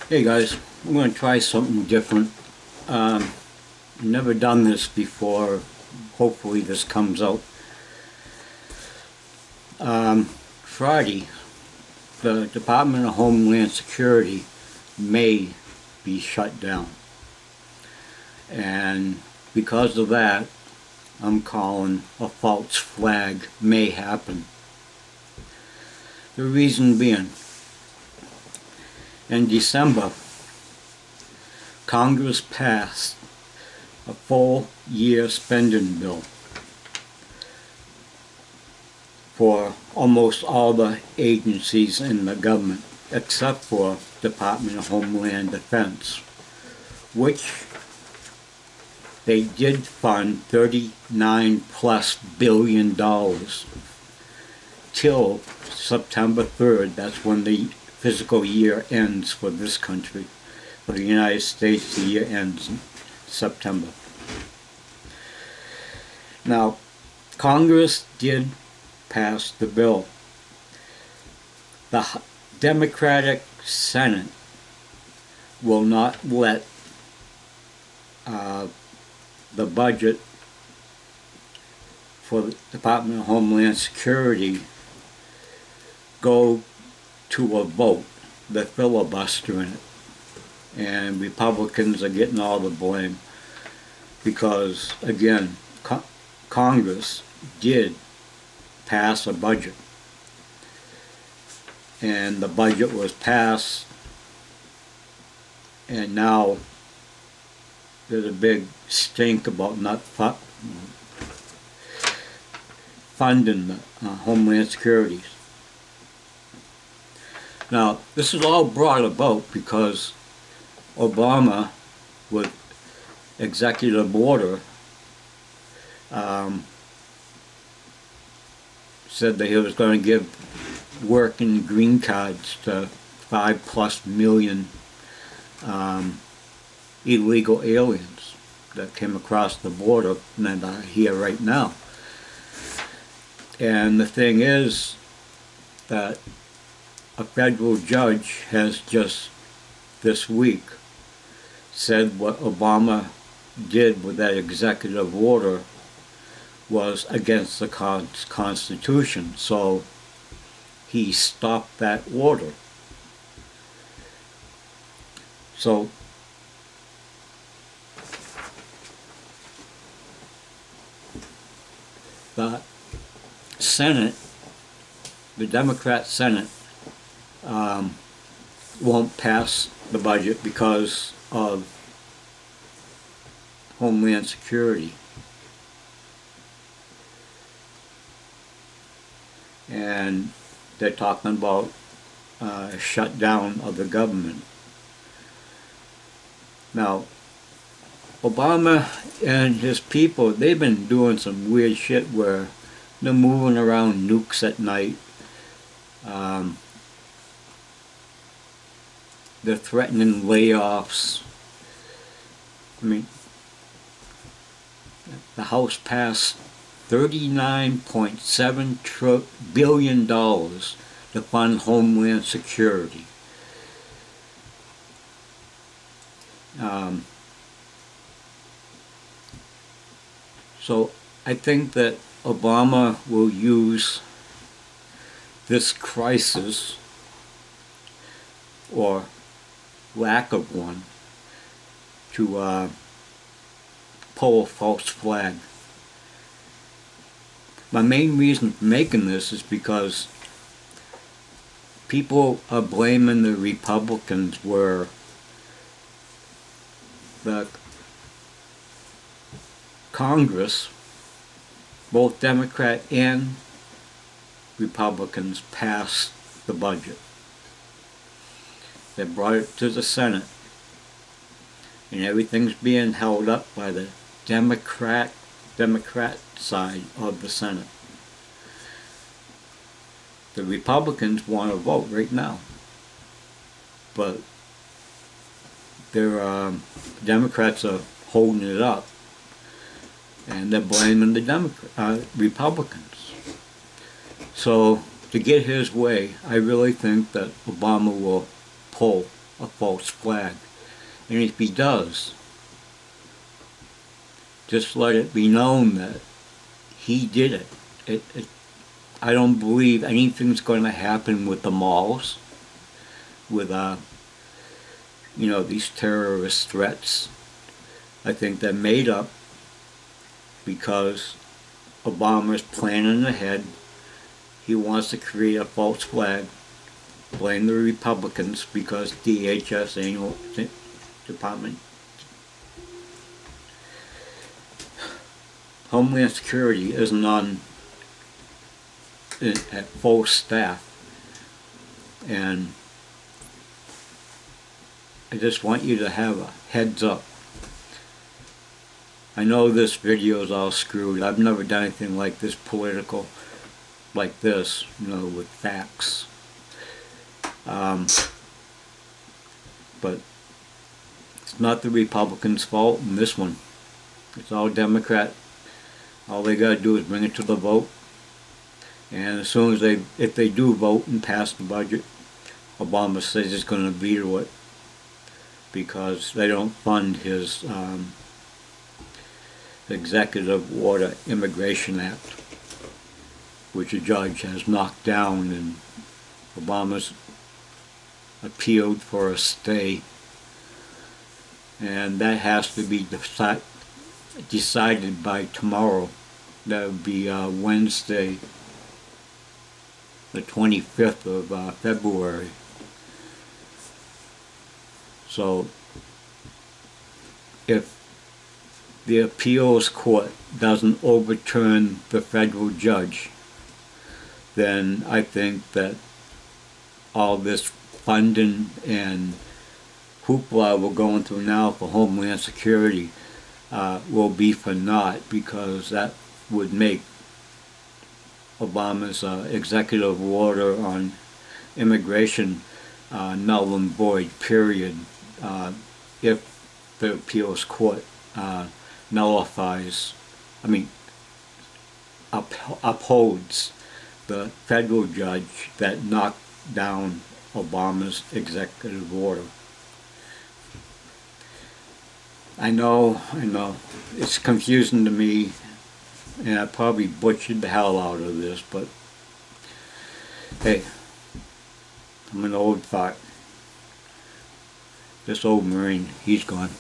Hey guys, I'm going to try something different. Never done this before. Hopefully this comes out. Friday, the Department of Homeland Security may be shut down. And because of that, I'm calling a false flag may happen. The reason being, in December, Congress passed a full-year spending bill for almost all the agencies in the government, except for Department of Homeland Defense, which they did fund $39+ billion till September 3rd. That's when the fiscal year ends for this country. For the United States, the year ends in September. Now, Congress did pass the bill. The Democratic Senate will not let the budget for the Department of Homeland Security go to a vote. They're filibustering it. And Republicans are getting all the blame because, again, Congress did pass a budget. And the budget was passed, and now there's a big stink about not funding the Homeland Security. Now, this is all brought about because Obama, with executive order, said that he was going to give working green cards to 5+ million illegal aliens that came across the border and are here right now. And the thing is that a federal judge has just this week said what Obama did with that executive order was against the Constitution, so he stopped that order. So the Senate, the Democrat Senate, won't pass the budget because of Homeland Security. And they're talking about a shutdown of the government. Now, Obama and his people, they've been doing some weird shit where they're moving around nukes at night. They're threatening layoffs. I mean, the House passed $39.7 billion to fund Homeland Security. So I think that Obama will use this crisis, or lack of one, to pull a false flag. My main reason for making this is because people are blaming the Republicans where the Congress, both Democrat and Republicans, passed the budget. They brought it to the Senate, and everything's being held up by the Democrat side of the Senate. The Republicans want to vote right now, but their Democrats are holding it up, and they're blaming the Republicans. So to get his way, I really think that Obama will pull a false flag. And if he does, just let it be known that he did it. I don't believe anything's going to happen with the malls, with these terrorist threats. I think they're made up because Obama's planning ahead. He wants to create a false flag, blame the Republicans because DHS annual department. Homeland Security isn't at full staff, and I just want you to have a heads up. I know this video is all screwed. I've never done anything like this political, like this, with facts. But it's not the Republicans' fault in this one. It's all Democrat. All they gotta do is bring it to the vote. And as soon as if they do vote and pass the budget, Obama says he's gonna veto it because they don't fund his Executive Order Immigration Act, which a judge has knocked down, and Obama's appealed for a stay, and that has to be decided by tomorrow. That would be Wednesday, the 25th of February. So if the appeals court doesn't overturn the federal judge, then I think that all this funding and hoopla we're going through now for Homeland Security will be for naught, because that would make Obama's executive order on immigration null and void, period, if the appeals court upholds the federal judge that knocked down Obama's executive order. I know, it's confusing to me, and I probably butchered the hell out of this, but hey, I'm an old fart. This old Marine, he's gone.